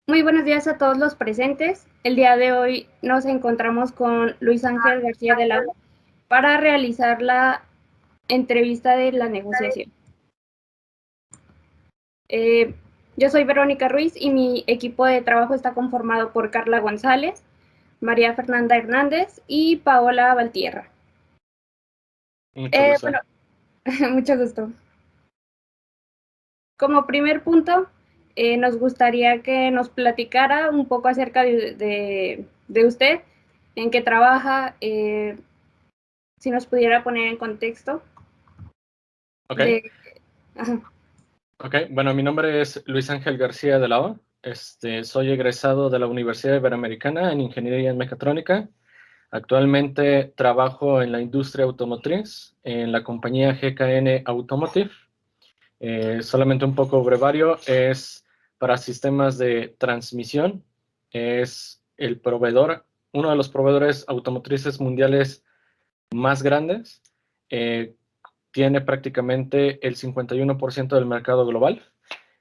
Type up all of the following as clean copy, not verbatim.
Muy buenos días a todos los presentes. El día de hoy nos encontramos con Luis Ángel García de la U para realizar la entrevista de la negociación. Eh, yo soy Verónica Ruiz y mi equipo de trabajo está conformado por Carla González, María Fernanda Hernández y Paola Valtierra. Mucho gusto. Bueno, mucho gusto. Como primer punto, nos gustaría que nos platicara un poco acerca de usted, en qué trabaja, si nos pudiera poner en contexto Ok, de... Ajá. ok. Bueno, mi nombre es Luis Ángel García de la O. Soy egresado de la Universidad Iberoamericana en Ingeniería en Mecatrónica. Actualmente trabajo en la industria automotriz, en la compañía GKN Automotive. Solamente un poco brevario, es para sistemas de transmisión. Es el proveedor, uno de los proveedores automotrices mundiales más grandes. Eh, Tiene prácticamente el 51% del mercado global.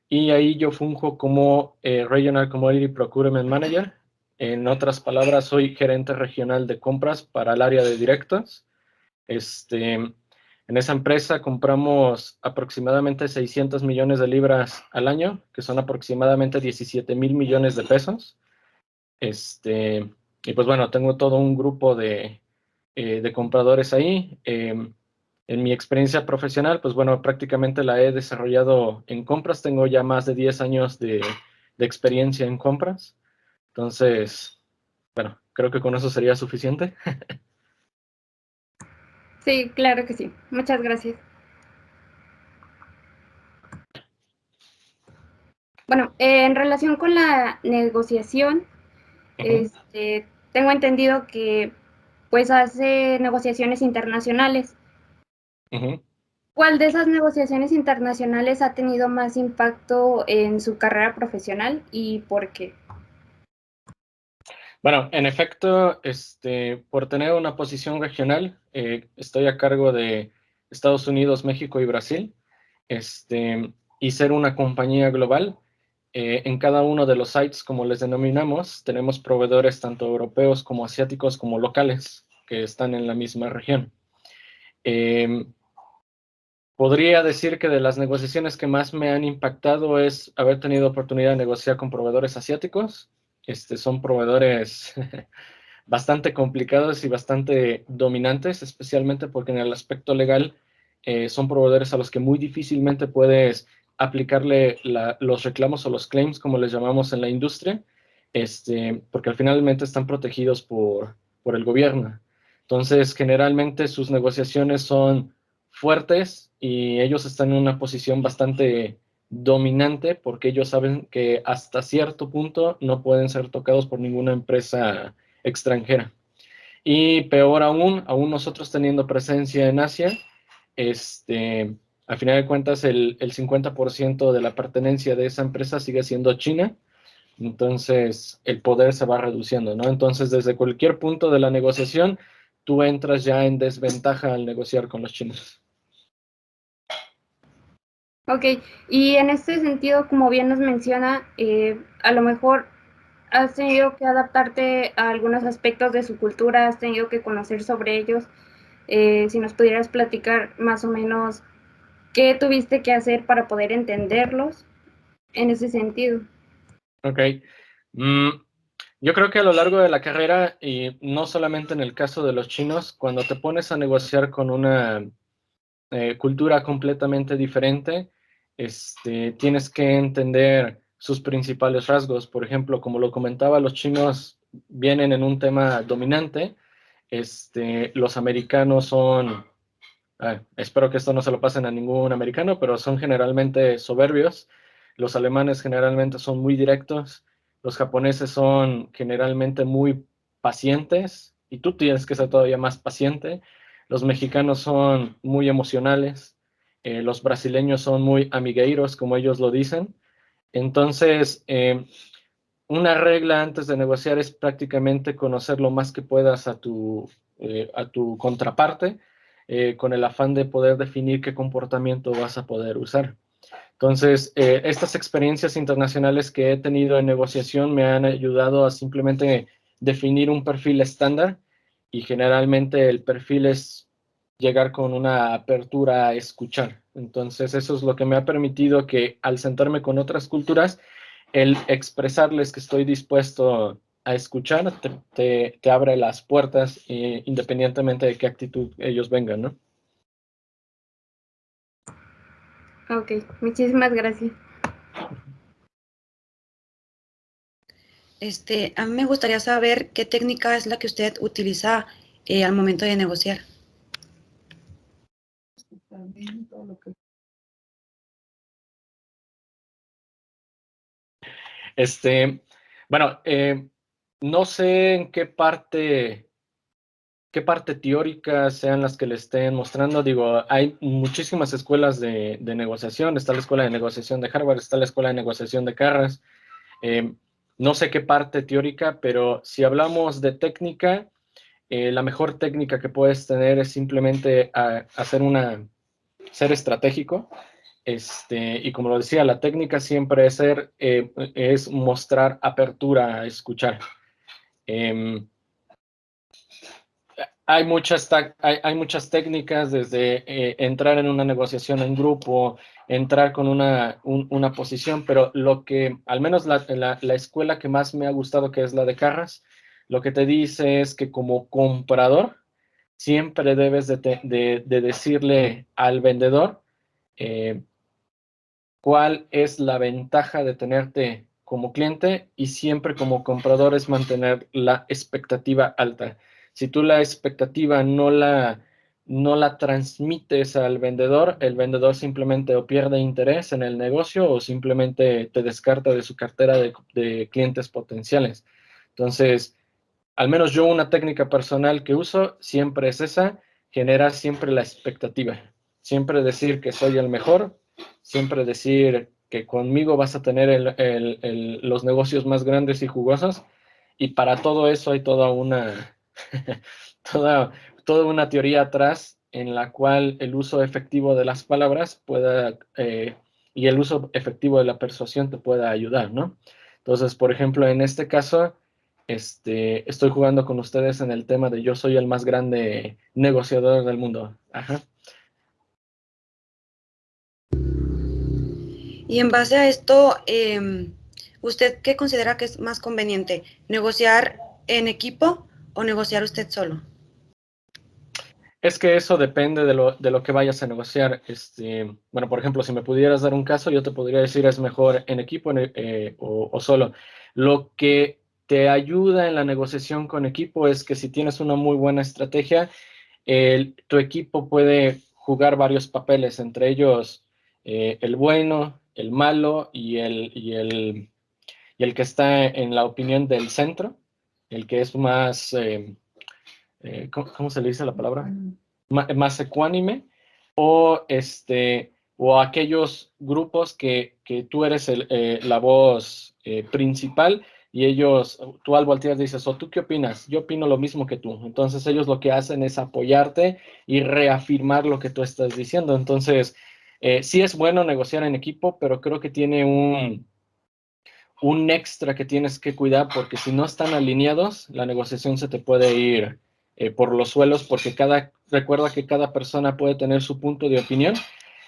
Y ahí yo funjo como Regional Commodity Procurement Manager. En otras palabras, soy gerente regional de compras para el área de directos. En esa empresa compramos aproximadamente 600 millones de libras al año, que son aproximadamente 17,000 millones de pesos. Y pues bueno, tengo todo un grupo de compradores ahí. En mi experiencia profesional, pues bueno, prácticamente la he desarrollado en compras. Tengo ya más de 10 años de experiencia en compras. Entonces, bueno, creo que con eso sería suficiente. Sí, claro que sí. Muchas gracias. Bueno, en relación con la negociación, Ujú, tengo entendido que pues hace negociaciones internacionales. ujú. ¿Cuál de esas negociaciones internacionales ha tenido más impacto en su carrera profesional y por qué? Bueno, en efecto, por tener una posición regional, estoy a cargo de Estados Unidos, México y Brasil, y ser una compañía global. En cada uno de los sites, como les denominamos, tenemos proveedores tanto europeos como asiáticos como locales que están en la misma región. Eh, Podría decir que de las negociaciones que más me han impactado es haber tenido oportunidad de negociar con proveedores asiáticos. Son proveedores bastante complicados y bastante dominantes, especialmente porque en el aspecto legal son proveedores a los que muy difícilmente puedes aplicarle los reclamos o los claims, como les llamamos en la industria, porque finalmente están protegidos por el gobierno. Entonces, generalmente sus negociaciones son fuertes y ellos están en una posición bastante dominante porque ellos saben que hasta cierto punto no pueden ser tocados por ninguna empresa extranjera. Y peor aún nosotros teniendo presencia en Asia, a final de cuentas el 50% de la pertenencia de esa empresa sigue siendo China, entonces el poder se va reduciendo, ¿no? Entonces desde cualquier punto de la negociación, tú entras ya en desventaja al negociar con los chinos. Ok, y en este sentido, como bien nos menciona, a lo mejor has tenido que adaptarte a algunos aspectos de su cultura, has tenido que conocer sobre ellos. Si nos pudieras platicar más o menos qué tuviste que hacer para poder entenderlos en ese sentido. Ok. Mm, yo creo que a lo largo de la carrera, y no solamente en el caso de los chinos, cuando te pones a negociar con una cultura completamente diferente, tienes que entender sus principales rasgos. Por ejemplo, como lo comentaba, los chinos vienen en un tema dominante. Los americanos son, espero que esto no se lo pasen a ningún americano, pero son generalmente soberbios. Los alemanes generalmente son muy directos. Los japoneses son generalmente muy pacientes y tú tienes que ser todavía más paciente. Los mexicanos son muy emocionales. Los brasileños son muy amigueiros, como ellos lo dicen. Entonces, una regla antes de negociar es prácticamente conocer lo más que puedas a tu contraparte, con el afán de poder definir qué comportamiento vas a poder usar. Entonces, estas experiencias internacionales que he tenido en negociación me han ayudado a simplemente definir un perfil estándar y generalmente el perfil es llegar con una apertura a escuchar. Entonces, eso es lo que me ha permitido que al sentarme con otras culturas, el expresarles que estoy dispuesto a escuchar te abre las puertas independientemente de qué actitud ellos vengan, ¿no? Ok, muchísimas gracias. A mí me gustaría saber qué técnica es la que usted utiliza al momento de negociar. Bueno, no sé en qué parte teórica sean las que le estén mostrando. Digo, hay muchísimas escuelas de negociación. Está la escuela de negociación de Harvard, está la escuela de negociación de Carras. No sé qué parte teórica, pero si hablamos de técnica, la mejor técnica que puedes tener es simplemente ser estratégico. Y como lo decía, la técnica siempre es mostrar apertura a escuchar. Hay muchas técnicas, desde entrar en una negociación en grupo, entrar con una posición, pero lo que, al menos la escuela que más me ha gustado, que es la de Carras, lo que te dice es que como comprador, siempre debes de decirle al vendedor cuál es la ventaja de tenerte como cliente, y siempre como comprador es mantener la expectativa alta. Si tú la expectativa no la transmites al vendedor, el vendedor simplemente o pierde interés en el negocio o simplemente te descarta de su cartera de clientes potenciales. Entonces, al menos yo, una técnica personal que uso siempre es esa: generar siempre la expectativa. Siempre decir que soy el mejor, siempre decir que conmigo vas a tener los negocios más grandes y jugosos, y para todo eso hay toda una, toda una teoría atrás, en la cual el uso efectivo de las palabras y el uso efectivo de la persuasión te pueda ayudar, ¿no? Entonces, por ejemplo, en este caso, estoy jugando con ustedes en el tema de yo soy el más grande negociador del mundo. Ajá. Y en base a esto, ¿usted qué considera que es más conveniente? ¿Negociar en equipo o negociar usted solo? Es que eso depende de lo que vayas a negociar. Bueno, por ejemplo, si me pudieras dar un caso, yo te podría decir es mejor en equipo o solo. Lo que te ayuda en la negociación con equipo es que si tienes una muy buena estrategia, tu equipo puede jugar varios papeles, entre ellos el bueno, el malo y el que está en la opinión del centro, el que es más, ¿cómo se le dice la palabra? Más ecuánime, o aquellos grupos que tú eres la voz principal, y tú al voltear dices: ¿tú qué opinas? Yo opino lo mismo que tú. Entonces ellos lo que hacen es apoyarte y reafirmar lo que tú estás diciendo. Entonces, sí es bueno negociar en equipo, pero creo que tiene un extra que tienes que cuidar, porque si no están alineados, la negociación se te puede ir por los suelos, porque recuerda que cada persona puede tener su punto de opinión.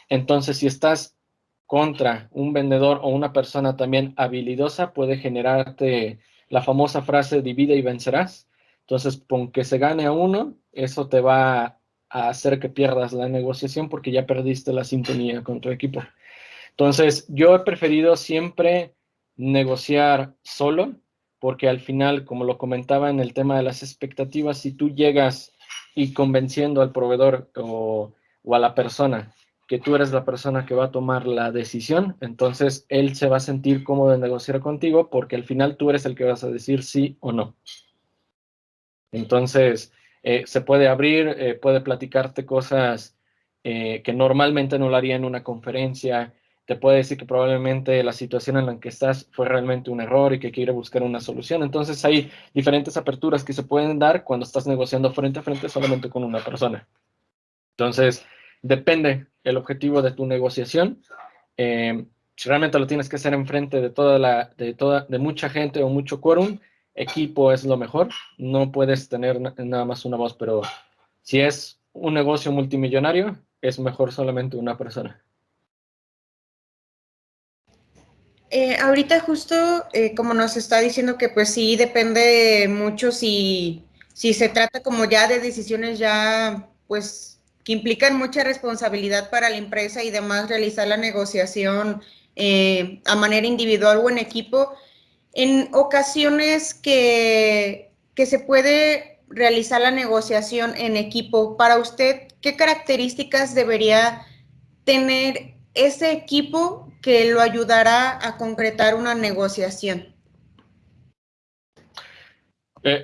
Entonces, si estás contra un vendedor o una persona también habilidosa, puede generarte la famosa frase divide y vencerás. Entonces, con que se gane a uno, eso te va a hacer que pierdas la negociación, porque ya perdiste la sintonía con tu equipo. Entonces, yo he preferido siempre negociar solo, porque al final, como lo comentaba en el tema de las expectativas, si tú llegas y convenciendo al proveedor o a la persona que tú eres la persona que va a tomar la decisión, entonces él se va a sentir cómodo de negociar contigo, porque al final tú eres el que vas a decir sí o no. Entonces, se puede abrir, puede platicarte cosas que normalmente no lo haría en una conferencia. Te puede decir que probablemente la situación en la que estás fue realmente un error y que quiere buscar una solución. Entonces, hay diferentes aperturas que se pueden dar cuando estás negociando frente a frente solamente con una persona. Entonces, depende el objetivo de tu negociación, Si realmente lo tienes que hacer enfrente de mucha gente o mucho quórum, equipo es lo mejor. No puedes tener nada más una voz, pero si es un negocio multimillonario, es mejor solamente una persona. Ahorita justo como nos está diciendo que pues sí depende mucho si se trata como ya de decisiones ya pues que implican mucha responsabilidad para la empresa y demás realizar la negociación a manera individual o en equipo. En ocasiones que se puede realizar la negociación en equipo, para usted, ¿qué características debería tener ese equipo que lo ayudará a concretar una negociación?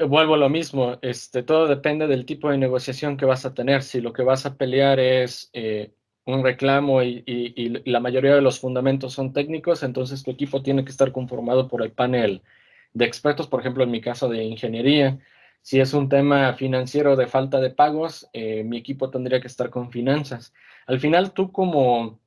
Vuelvo a lo mismo, todo depende del tipo de negociación que vas a tener. Si lo que vas a pelear es un reclamo y la mayoría de los fundamentos son técnicos, entonces tu equipo tiene que estar conformado por el panel de expertos, por ejemplo, en mi caso de ingeniería. Si es un tema financiero de falta de pagos, mi equipo tendría que estar con finanzas. Al final, tú como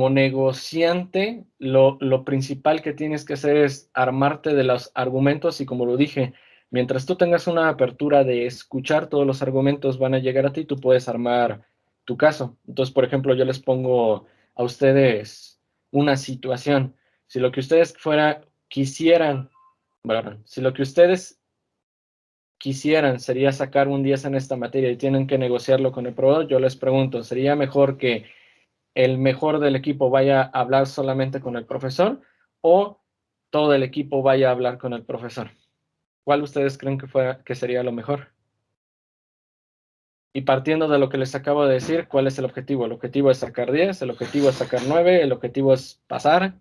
negociante, lo principal que tienes que hacer es armarte de los argumentos y como lo dije, mientras tú tengas una apertura de escuchar todos los argumentos van a llegar a ti, tú puedes armar tu caso. Entonces, por ejemplo, yo les pongo a ustedes una situación. Si lo que ustedes quisieran, bueno, si lo que ustedes quisieran sería sacar un 10 en esta materia y tienen que negociarlo con el proveedor, yo les pregunto, ¿sería mejor que el mejor del equipo vaya a hablar solamente con el profesor o todo el equipo vaya a hablar con el profesor? ¿Cuál ustedes creen que sería lo mejor? Y partiendo de lo que les acabo de decir, ¿cuál es el objetivo? El objetivo es sacar 10, el objetivo es sacar 9, el objetivo es pasar.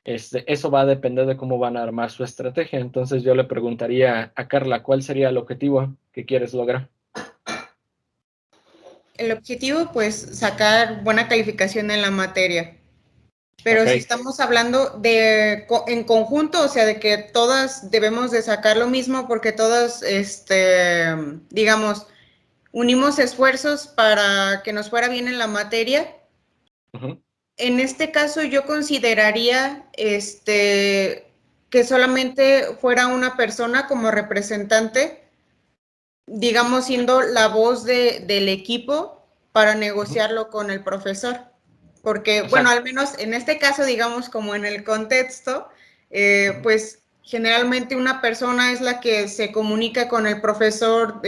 Eso va a depender de cómo van a armar su estrategia. Entonces yo le preguntaría a Carla, ¿cuál sería el objetivo que quieres lograr? El objetivo, pues, sacar buena calificación en la materia. Pero Ok. si estamos hablando en conjunto, o sea, de que todas debemos de sacar lo mismo porque todas, digamos, unimos esfuerzos para que nos fuera bien en la materia. Uh-huh. En este caso yo consideraría que solamente fuera una persona como representante, digamos, siendo la voz del equipo para Uh-huh. negociarlo con el profesor. Porque, bueno, Exacto. al menos en este caso, digamos, como en el contexto, Uh-huh. pues generalmente una persona es la que se comunica con el profesor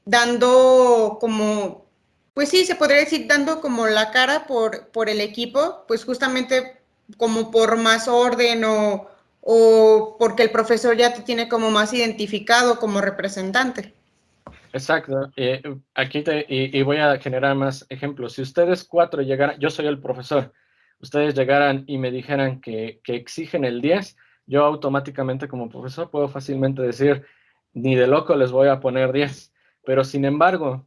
dando como, pues sí, se podría decir dando como la cara por el equipo, pues justamente como por más orden o porque el profesor ya te tiene como más identificado como representante. Exacto. Y voy a generar más ejemplos. Si ustedes 4 llegaran, yo soy el profesor, ustedes llegaran y me dijeran que exigen el 10, yo automáticamente como profesor puedo fácilmente decir, ni de loco les voy a poner 10. Pero sin embargo,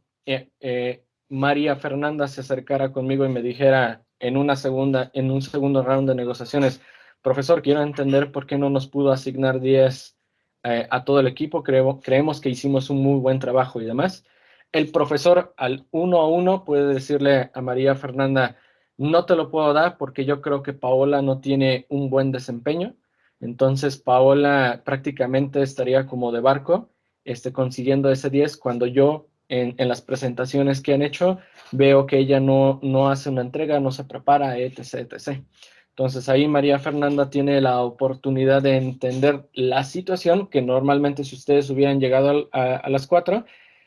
María Fernanda se acercara conmigo y me dijera en un segundo round de negociaciones, profesor, quiero entender por qué no nos pudo asignar 10 a todo el equipo, creemos que hicimos un muy buen trabajo y demás. El profesor al 1-1 puede decirle a María Fernanda, no te lo puedo dar porque yo creo que Paola no tiene un buen desempeño. Entonces Paola prácticamente estaría como de barco, consiguiendo ese 10 cuando yo en las presentaciones que han hecho veo que ella no hace una entrega, no se prepara, etc, etc. Entonces ahí María Fernanda tiene la oportunidad de entender la situación que normalmente si ustedes hubieran llegado a las 4,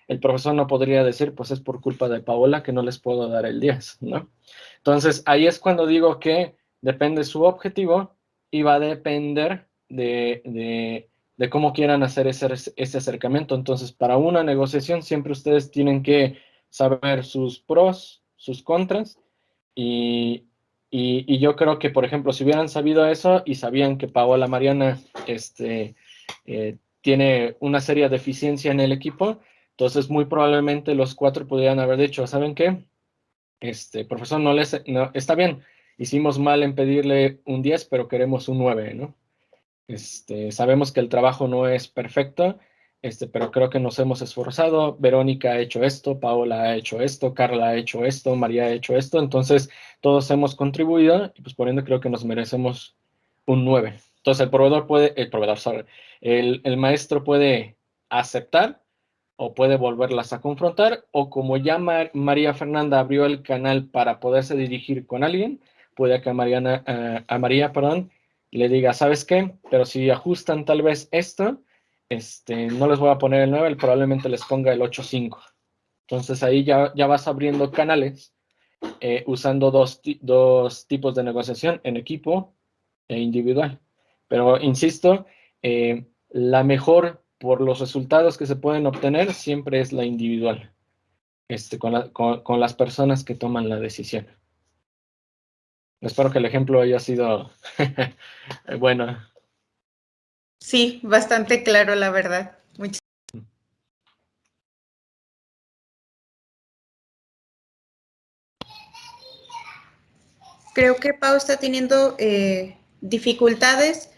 el profesor no podría decir, pues es por culpa de Paola que no les puedo dar el 10, ¿no? Entonces ahí es cuando digo que depende su objetivo y va a depender de cómo quieran hacer ese acercamiento. Entonces para una negociación siempre ustedes tienen que saber sus pros, sus contras y yo creo que, por ejemplo, si hubieran sabido eso y sabían que Paola Mariana tiene una seria deficiencia en el equipo, entonces muy probablemente los 4 pudieran haber dicho, ¿saben qué? Profesor, no, está bien, hicimos mal en pedirle un 10, pero queremos un 9, ¿no? Sabemos que el trabajo no es perfecto, pero creo que nos hemos esforzado. Verónica ha hecho esto, Paola ha hecho esto, Carla ha hecho esto, María ha hecho esto. Entonces, todos hemos contribuido y pues por ende creo que nos merecemos un 9. Entonces, el maestro puede aceptar o puede volverlas a confrontar, o como ya María Fernanda abrió el canal para poderse dirigir con alguien, puede que a María, perdón, le diga, ¿sabes qué? Pero si ajustan tal vez esto, no les voy a poner el 9, probablemente les ponga el 8-5. Entonces ahí ya vas abriendo canales usando dos tipos de negociación, en equipo e individual. Pero insisto, la mejor por los resultados que se pueden obtener siempre es la individual, con las personas que toman la decisión. Espero que el ejemplo haya sido bueno. Sí, bastante claro, la verdad. Muchas. Creo que Pau está teniendo dificultades,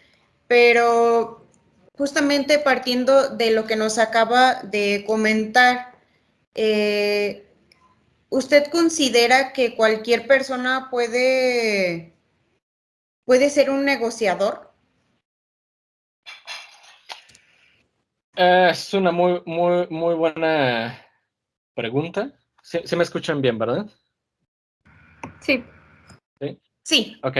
pero justamente partiendo de lo que nos acaba de comentar, ¿usted considera que cualquier persona puede ser un negociador? Es una muy, muy, muy buena pregunta. ¿Sí me escuchan bien, verdad? Sí. Sí. Sí. Ok.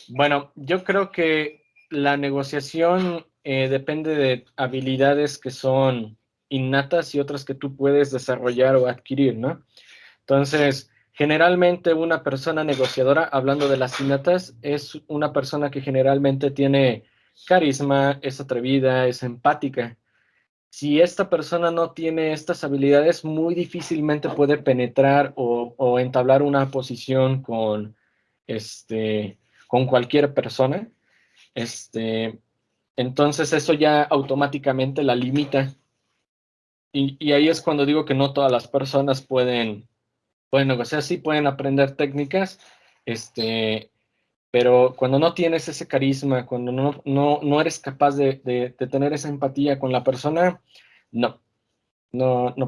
Bueno, yo creo que la negociación depende de habilidades que son innatas y otras que tú puedes desarrollar o adquirir, ¿no? Entonces, generalmente una persona negociadora, hablando de las innatas, es una persona que generalmente tiene carisma, es atrevida, es empática. Si esta persona no tiene estas habilidades, muy difícilmente puede penetrar o entablar una posición con cualquier persona. Entonces eso ya automáticamente la limita. Y ahí es cuando digo que no todas las personas pueden negociar, sí pueden aprender técnicas, pero cuando no tienes ese carisma, cuando no eres capaz de tener esa empatía con la persona, no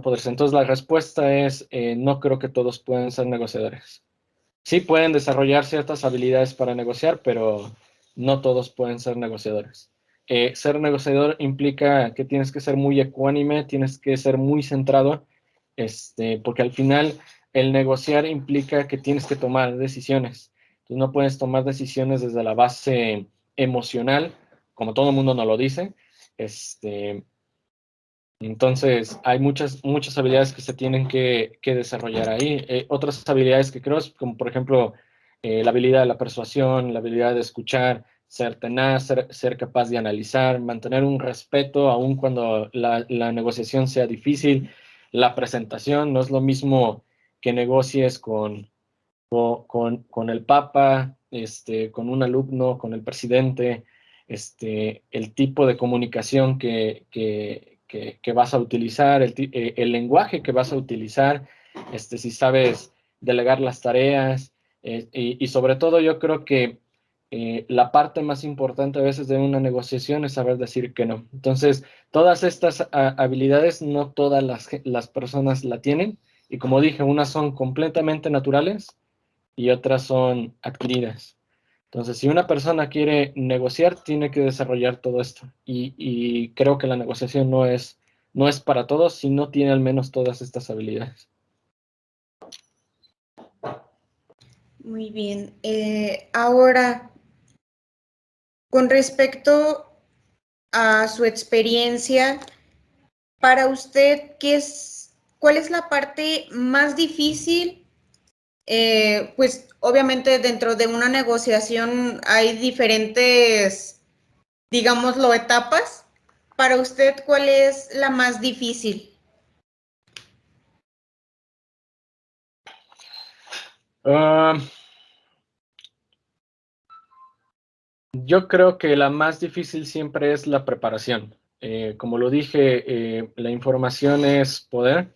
podrás. Entonces la respuesta es, no creo que todos puedan ser negociadores. Sí pueden desarrollar ciertas habilidades para negociar, pero no todos pueden ser negociadores. Ser negociador implica que tienes que ser muy ecuánime, tienes que ser muy centrado, porque al final el negociar implica que tienes que tomar decisiones. Tú no puedes tomar decisiones desde la base emocional, como todo el mundo nos lo dice. Entonces, hay muchas habilidades que se tienen que desarrollar ahí. Otras habilidades que creo, como por ejemplo, la habilidad de la persuasión, la habilidad de escuchar, ser tenaz, ser capaz de analizar, mantener un respeto, aun cuando la negociación sea difícil. La presentación no es lo mismo que negocies con el Papa, con un alumno, con el presidente, el tipo de comunicación que vas a utilizar, el lenguaje que vas a utilizar, si sabes delegar las tareas, y sobre todo yo creo que la parte más importante a veces de una negociación es saber decir que no. Entonces, todas estas habilidades no todas las personas la tienen, y como dije, unas son completamente naturales y otras son adquiridas. Entonces, si una persona quiere negociar, tiene que desarrollar todo esto. Y creo que la negociación no es para todos si no tiene al menos todas estas habilidades. Muy bien. Ahora, con respecto a su experiencia, para usted, ¿cuál es la parte más difícil? Pues obviamente dentro de una negociación hay diferentes, digámoslo, etapas. Para usted, ¿cuál es la más difícil? Yo creo que la más difícil siempre es la preparación. Como lo dije, la información es poder.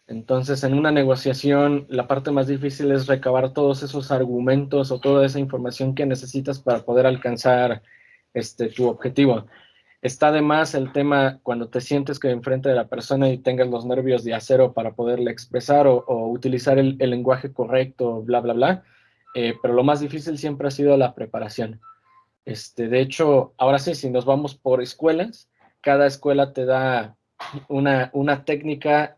Entonces, en una negociación, la parte más difícil es recabar todos esos argumentos o toda esa información que necesitas para poder alcanzar tu objetivo. está de más el tema cuando te sientes que enfrente de la persona y tengas los nervios de acero para poderle expresar o utilizar el lenguaje correcto, bla, bla, bla. Pero lo más difícil siempre ha sido la preparación. De hecho, ahora sí, si nos vamos por escuelas, cada escuela te da una técnica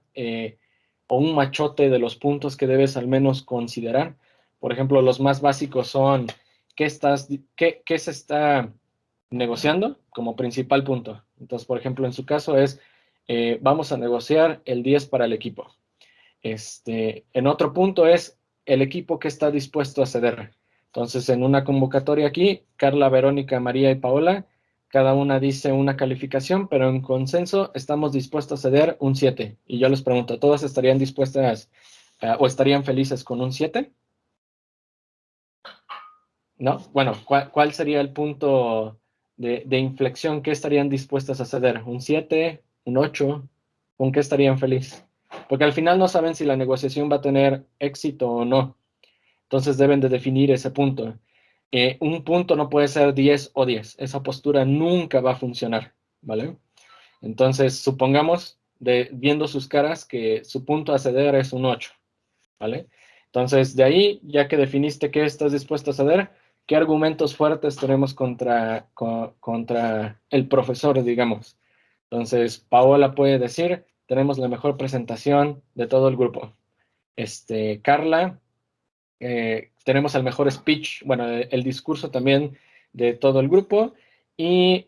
o un machote de los puntos que debes al menos considerar. Por ejemplo, los más básicos son qué se está negociando como principal punto. Entonces, por ejemplo, en su caso es, vamos a negociar el 10 para el equipo. En otro punto es el equipo que está dispuesto a ceder. Entonces, en una convocatoria aquí, Carla, Verónica, María y Paola, cada una dice una calificación, pero en consenso estamos dispuestos a ceder un 7. Y yo les pregunto, ¿todas estarían dispuestas o estarían felices con un 7? ¿No? Bueno, ¿cuál sería el punto de inflexión? ¿Qué estarían dispuestas a ceder? ¿Un 7? ¿Un 8? ¿Con qué estarían felices? Porque al final no saben si la negociación va a tener éxito o no. Entonces deben de definir ese punto. Un punto no puede ser 10 o 10. Esa postura nunca va a funcionar, ¿vale? Entonces, supongamos, viendo sus caras, que su punto a ceder es un 8, ¿vale? Entonces, de ahí, ya que definiste qué estás dispuesto a ceder, ¿qué argumentos fuertes tenemos contra el profesor, digamos? Entonces, Paola puede decir, tenemos la mejor presentación de todo el grupo. Carla, tenemos el mejor speech, bueno, el discurso también de todo el grupo, y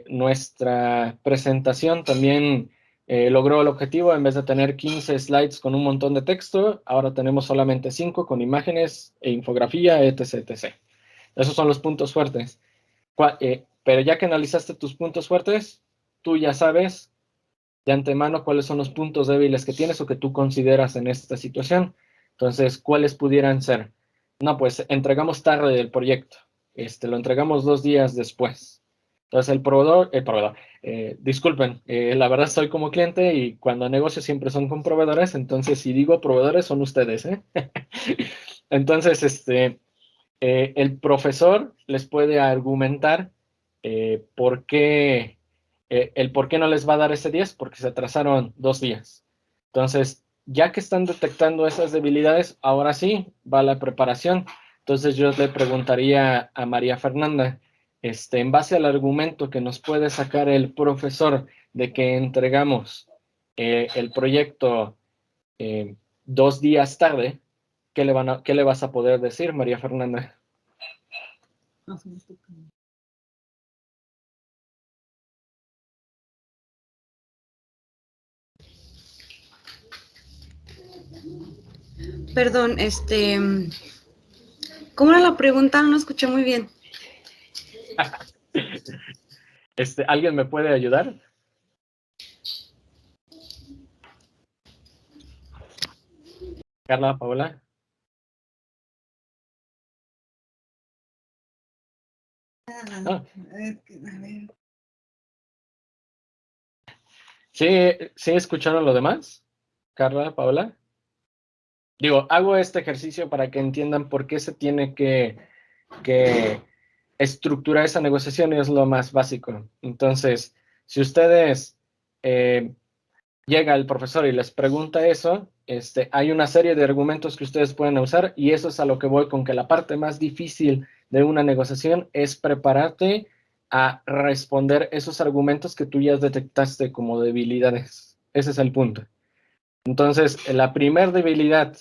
nuestra presentación también logró el objetivo. En vez de tener 15 slides con un montón de texto, ahora tenemos solamente 5 con imágenes e infografía, etc, etc. Esos son los puntos fuertes. Pero ya que analizaste tus puntos fuertes, tú ya sabes de antemano cuáles son los puntos débiles que tienes o que tú consideras en esta situación. Entonces, ¿cuáles pudieran ser? No, pues entregamos tarde el proyecto. Lo entregamos 2 días después. Entonces, disculpen, la verdad soy como cliente y cuando negocio siempre son con proveedores, entonces si digo proveedores son ustedes, ¿eh? Entonces, el profesor les puede argumentar el por qué no les va a dar ese 10, porque se atrasaron 2 días. Entonces, ya que están detectando esas debilidades, ahora sí va la preparación. Entonces, yo le preguntaría a María Fernanda, en base al argumento que nos puede sacar el profesor de que entregamos el proyecto 2 días tarde, ¿qué le vas a poder decir, María Fernanda? Perdón, ¿cómo era la pregunta? No escuché muy bien. ¿Alguien me puede ayudar? Carla, Paola. Ah. ¿Sí escucharon lo demás? Carla, Paola. Digo, hago este ejercicio para que entiendan por qué se tiene que estructurar esa negociación y es lo más básico. Entonces, si ustedes llega el profesor y les pregunta eso, hay una serie de argumentos que ustedes pueden usar y eso es a lo que voy con que la parte más difícil de una negociación es prepararte a responder esos argumentos que tú ya detectaste como debilidades. Ese es el punto. Entonces, la primer debilidad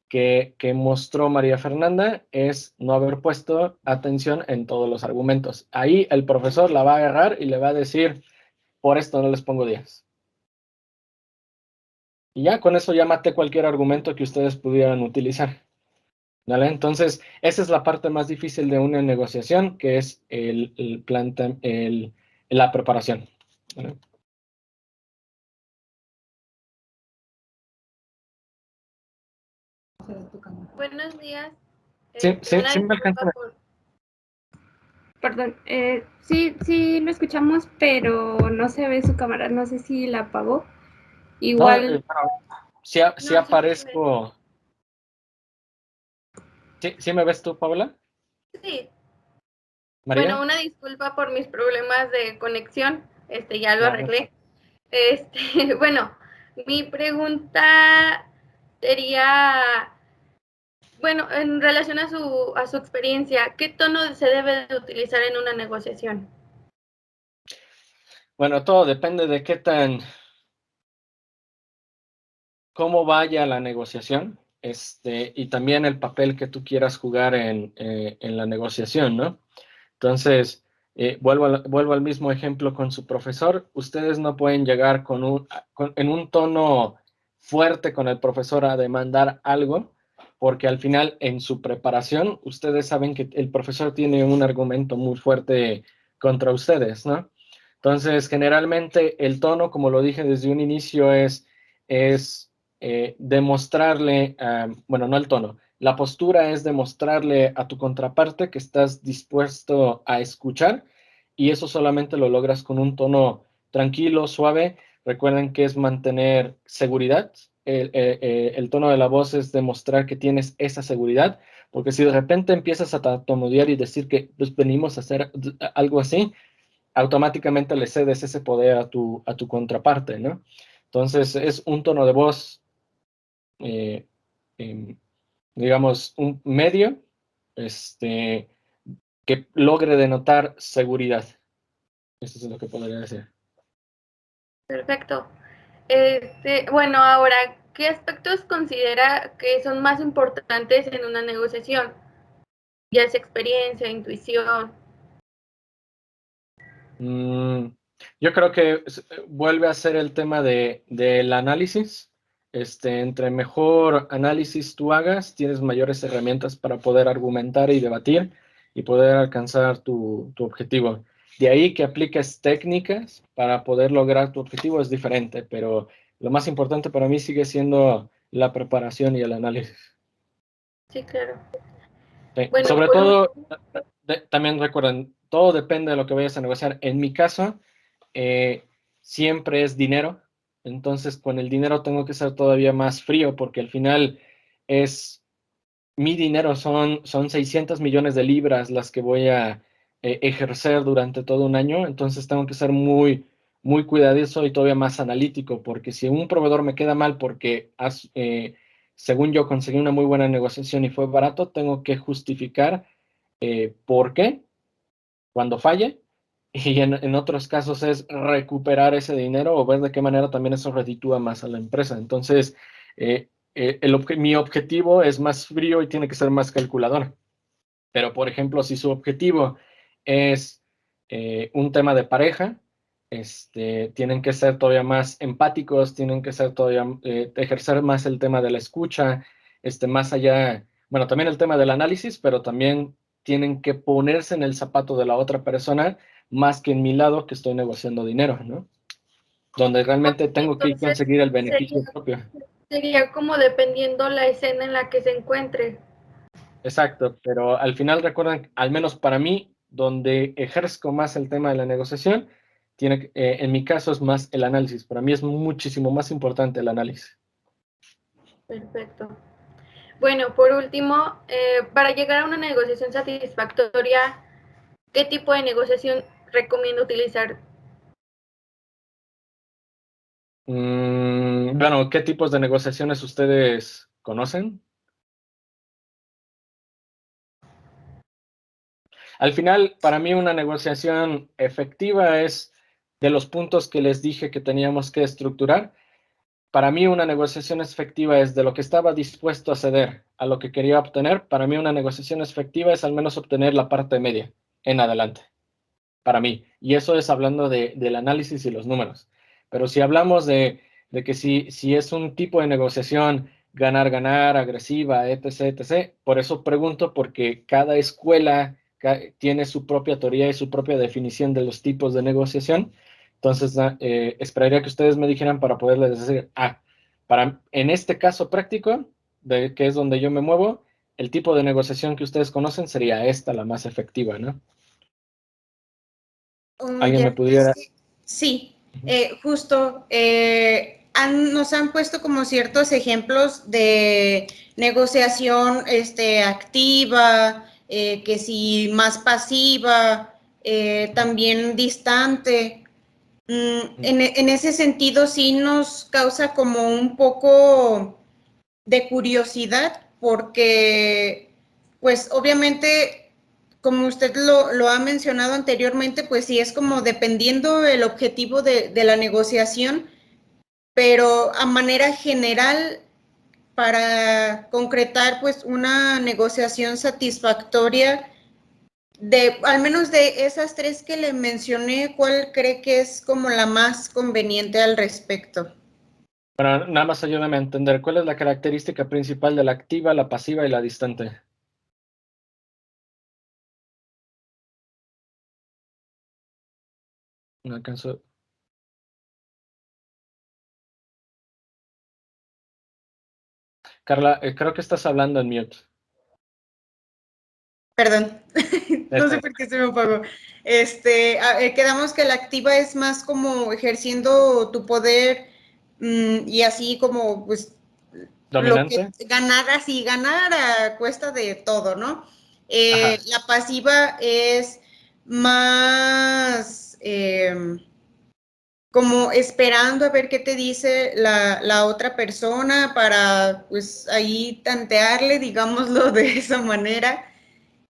que mostró María Fernanda es no haber puesto atención en todos los argumentos. Ahí el profesor la va a agarrar y le va a decir, por esto no les pongo 10. Y ya con eso ya maté cualquier argumento que ustedes pudieran utilizar. ¿Vale? Entonces, esa es la parte más difícil de una negociación, que es la preparación. ¿Vale? Buenos días. Sí, Una me alcanza. disculpa por... Perdón, sí lo escuchamos, pero no se ve su cámara, no sé si la apagó. No, Igual, sí No, sí me aparezco. ¿Sí me ves tú, Paula? Sí. ¿María? Bueno, una disculpa por mis problemas de conexión. ya lo arreglé. Bueno, mi pregunta sería, bueno, en relación a su experiencia, ¿qué tono se debe de utilizar en una negociación? Bueno, todo depende de cómo vaya la negociación, y también el papel que tú quieras jugar en la negociación, ¿no? Entonces, vuelvo al mismo ejemplo con su profesor. Ustedes no pueden llegar en un tono fuerte con el profesor a demandar algo, porque al final en su preparación ustedes saben que el profesor tiene un argumento muy fuerte contra ustedes, ¿no? Entonces, generalmente el tono, como lo dije desde un inicio, es demostrarle, bueno, no el tono, la postura es demostrarle a tu contraparte que estás dispuesto a escuchar, y eso solamente lo logras con un tono tranquilo, suave. Recuerden que es mantener seguridad. El tono de la voz es demostrar que tienes esa seguridad, porque si de repente empiezas a tartamudear y decir que pues, venimos a hacer algo así, automáticamente le cedes ese poder a tu contraparte, ¿no? Entonces es un tono de voz, eh, digamos, un medio, que logre denotar seguridad. Eso es lo que podría decir. Perfecto. Bueno, ahora, ¿qué aspectos considera que son más importantes en una negociación? Ya sea experiencia, intuición. Yo creo que vuelve a ser el tema del análisis. Entre mejor análisis tú hagas, tienes mayores herramientas para poder argumentar y debatir y poder alcanzar tu objetivo. De ahí que apliques técnicas para poder lograr tu objetivo es diferente, pero lo más importante para mí sigue siendo la preparación y el análisis. Sí, claro. Sí. Bueno, Sobre todo, también recuerden, todo depende de lo que vayas a negociar. En mi caso, siempre es dinero. Entonces, con el dinero tengo que ser todavía más frío, porque al final es mi dinero, son 600 millones de libras las que voy a ejercer durante todo un año. Entonces, tengo que ser muy, muy cuidadoso y todavía más analítico, porque si un proveedor me queda mal porque según yo conseguí una muy buena negociación y fue barato, tengo que justificar por qué cuando falle. Y en otros casos es recuperar ese dinero o ver de qué manera también eso reditúa más a la empresa. Entonces, mi objetivo es más frío y tiene que ser más calculador. Pero, por ejemplo, si su objetivo es un tema de pareja, tienen que ser todavía más empáticos, tienen que ser todavía, ejercer más el tema de la escucha, más allá, bueno, también el tema del análisis, pero también tienen que ponerse en el zapato de la otra persona más que en mi lado que estoy negociando dinero, ¿no? Donde realmente tengo que entonces conseguir el beneficio propio. sería como dependiendo la escena en la que se encuentre. Exacto, pero al final recuerden, al menos para mí, donde ejerzo más el tema de la negociación, en mi caso es más el análisis. Para mí es muchísimo más importante el análisis. Perfecto. Bueno, por último, para llegar a una negociación satisfactoria, ¿qué tipo de negociación recomiendo utilizar? Bueno, ¿qué tipos de negociaciones ustedes conocen? Al final, para mí una negociación efectiva es de los puntos que les dije que teníamos que estructurar. Para mí una negociación efectiva es de lo que estaba dispuesto a ceder a lo que quería obtener. Para mí una negociación efectiva es al menos obtener la parte media en adelante, para mí. Y eso es hablando del análisis y los números. Pero si hablamos de que si es un tipo de negociación ganar, ganar, agresiva, etc., etc., por eso pregunto, porque cada escuela tiene su propia teoría y su propia definición de los tipos de negociación. Entonces, esperaría que ustedes me dijeran para poderles decir, en este caso práctico, que es donde yo me muevo, el tipo de negociación que ustedes conocen sería esta, la más efectiva, ¿no? ¿Alguien me pudiera? Sí, justo nos han puesto como ciertos ejemplos de negociación activa, que si más pasiva, también distante. En ese sentido sí nos causa como un poco de curiosidad porque, pues obviamente, como usted lo ha mencionado anteriormente, pues sí es como dependiendo el objetivo de la negociación, pero a manera general, para concretar pues una negociación satisfactoria, al menos de esas tres que le mencioné, ¿cuál cree que es como la más conveniente al respecto? Pero nada más ayúdame a entender, ¿cuál es la característica principal de la activa, la pasiva y la distante? No alcanzo. Carla, creo que estás hablando en mute. Perdón, no sé por qué se me apagó. Quedamos que la activa es más como ejerciendo tu poder y así como pues lo que ¿Dominante? ganar a cuesta de todo, ¿no? Ajá. La pasiva es más como esperando a ver qué te dice la otra persona para pues ahí tantearle, digámoslo de esa manera.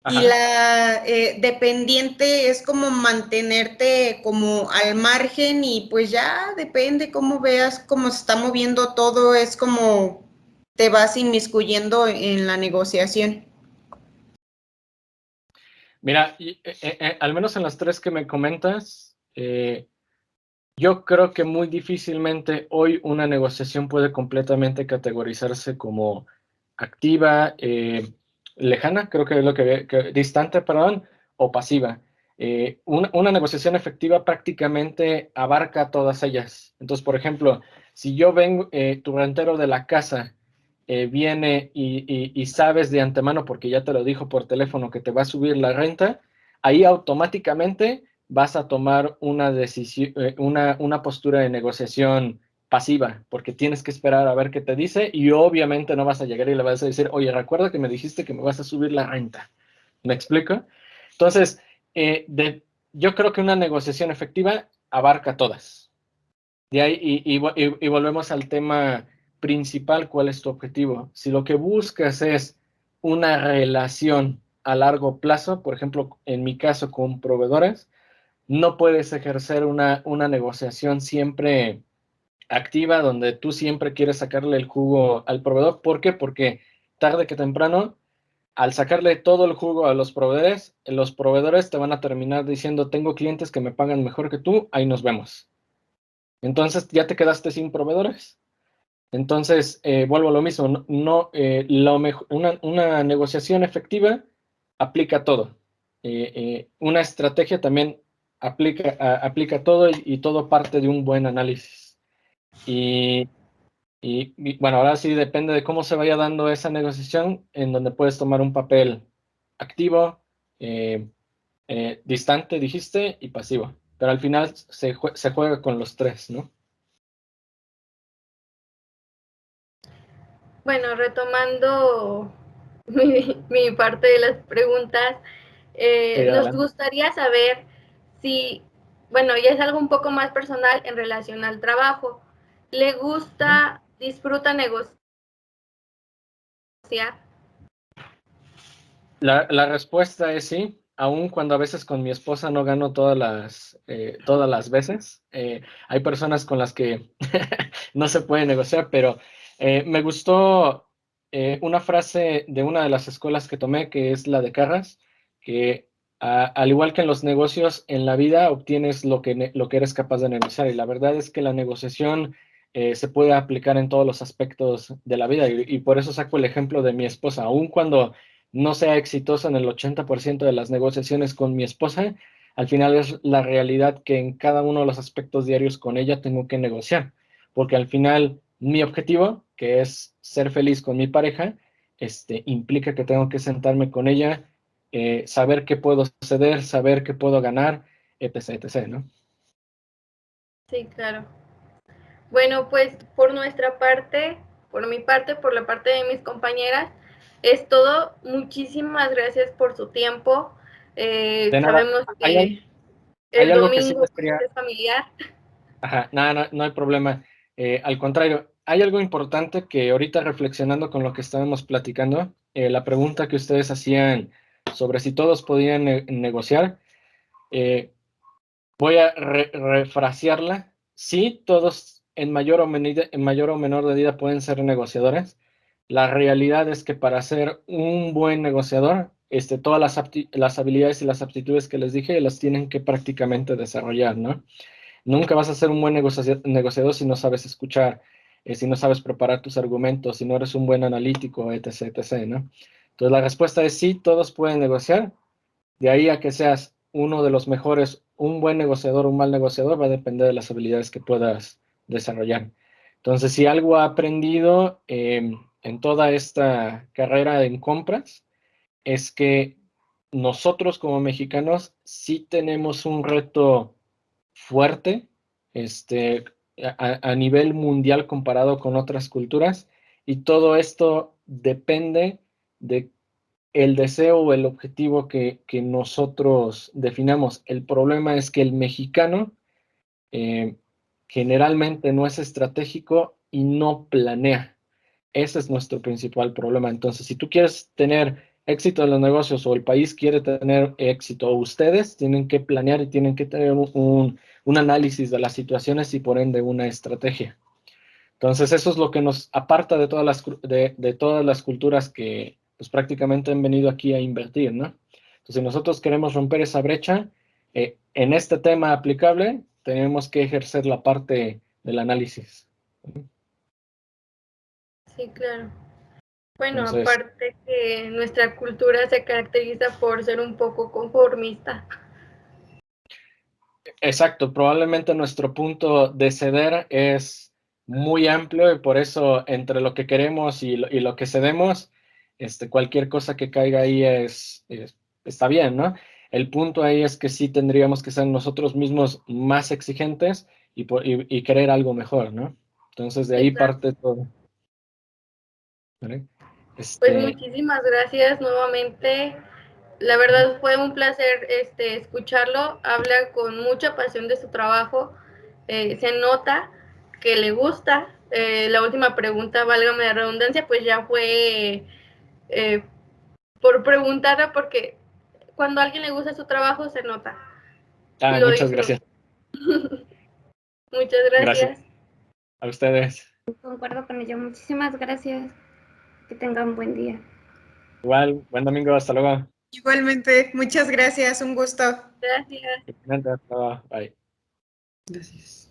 Y Ajá. la dependiente es como mantenerte como al margen y pues ya depende cómo veas cómo se está moviendo todo, es como te vas inmiscuyendo en la negociación. Mira, al menos en las tres que me comentas, yo creo que muy difícilmente hoy una negociación puede completamente categorizarse como activa, lejana, creo que es lo distante, perdón, o pasiva. Una negociación efectiva prácticamente abarca todas ellas. Entonces, por ejemplo, si yo vengo, tu rentero de la casa viene y sabes de antemano, porque ya te lo dijo por teléfono, que te va a subir la renta, ahí automáticamente vas a tomar una decisión, una postura de negociación pasiva, porque tienes que esperar a ver qué te dice y obviamente no vas a llegar y le vas a decir, oye, recuerda que me dijiste que me vas a subir la renta. ¿Me explico? Entonces, yo creo que una negociación efectiva abarca todas. De ahí, y volvemos al tema principal, ¿cuál es tu objetivo? Si lo que buscas es una relación a largo plazo, por ejemplo, en mi caso con proveedores, no puedes ejercer una negociación siempre activa donde tú siempre quieres sacarle el jugo al proveedor. ¿Por qué? Porque tarde que temprano, al sacarle todo el jugo a los proveedores te van a terminar diciendo, tengo clientes que me pagan mejor que tú, ahí nos vemos. Entonces ya te quedaste sin proveedores. Entonces, vuelvo a lo mismo, una negociación efectiva aplica todo. Una estrategia también aplica todo y todo parte de un buen análisis. Bueno, ahora sí depende de cómo se vaya dando esa negociación, en donde puedes tomar un papel activo, distante, dijiste, y pasivo. Pero al final se juega con los tres, ¿no? Bueno, retomando mi parte de las preguntas, Sí, nos adelante. gustaría saber si, bueno, ya es algo un poco más personal en relación al trabajo. ¿Le gusta, disfruta negociar? La respuesta es sí, aun cuando a veces con mi esposa no gano todas las veces. Hay personas con las que no se puede negociar, pero me gustó una frase de una de las escuelas que tomé, que es la de Carras, que al igual que en los negocios, en la vida obtienes lo que eres capaz de negociar. Y la verdad es que la negociación se puede aplicar en todos los aspectos de la vida. Y por eso saco el ejemplo de mi esposa, aun cuando no sea exitosa en el 80% de las negociaciones con mi esposa, al final es la realidad que en cada uno de los aspectos diarios con ella tengo que negociar, porque al final mi objetivo, que es ser feliz con mi pareja, implica que tengo que sentarme con ella, saber qué puedo ceder, saber qué puedo ganar, etc., etc., ¿no? Sí, claro. Bueno, pues por nuestra parte, por mi parte, por la parte de mis compañeras, es todo. Muchísimas gracias por su tiempo. De nada, Sabemos hay, que hay el algo que sí domingo les pues, quería, es familiar. Ajá, no, no hay problema. Al contrario, hay algo importante que ahorita reflexionando con lo que estábamos platicando, la pregunta que ustedes hacían sobre si todos podían negociar, voy a refrasearla. Sí, todos en mayor o menor medida pueden ser negociadores. La realidad es que para ser un buen negociador, todas las habilidades y las aptitudes que les dije las tienen que prácticamente desarrollar, ¿no? Nunca vas a ser un buen negociador si no sabes escuchar, si no sabes preparar tus argumentos, si no eres un buen analítico, etc., etc., ¿no? Entonces la respuesta es sí, todos pueden negociar. De ahí a que seas uno de los mejores, un buen negociador, un mal negociador, va a depender de las habilidades que puedas desarrollar. Entonces, si algo he aprendido en toda esta carrera en compras, es que nosotros como mexicanos sí tenemos un reto fuerte a nivel mundial comparado con otras culturas, y todo esto depende de el deseo o el objetivo que nosotros definamos. El problema es que el mexicano eh, generalmente no es estratégico y no planea. Ese es nuestro principal problema. Entonces, si tú quieres tener éxito en los negocios o el país quiere tener éxito, o ustedes tienen que planear y tienen que tener un análisis de las situaciones y por ende una estrategia. Entonces, eso es lo que nos aparta de todas las culturas que pues, prácticamente han venido aquí a invertir, ¿no? Entonces, si nosotros queremos romper esa brecha, en este tema aplicable, tenemos que ejercer la parte del análisis. Sí, claro. Bueno, Entonces, aparte que nuestra cultura se caracteriza por ser un poco conformista. exacto, probablemente nuestro punto de ceder es muy amplio y por eso entre lo que queremos y lo que cedemos, cualquier cosa que caiga ahí está bien, ¿no? El punto ahí es que sí tendríamos que ser nosotros mismos más exigentes y querer algo mejor, ¿no? Entonces de Sí, ahí claro. parte todo. ¿Vale? Pues muchísimas gracias nuevamente. La verdad fue un placer escucharlo. Habla con mucha pasión de su trabajo. Se nota que le gusta. La última pregunta, válgame la redundancia, pues ya fue por preguntarla, porque cuando a alguien le gusta su trabajo se nota y lo Muchas disfruta. gracias. Muchas Gracias gracias. a ustedes. Concuerdo con ello. Muchísimas gracias. Que tengan buen día. Igual, buen domingo, hasta luego. Igualmente, muchas gracias, un gusto. Gracias. Hasta luego. Bye. Gracias.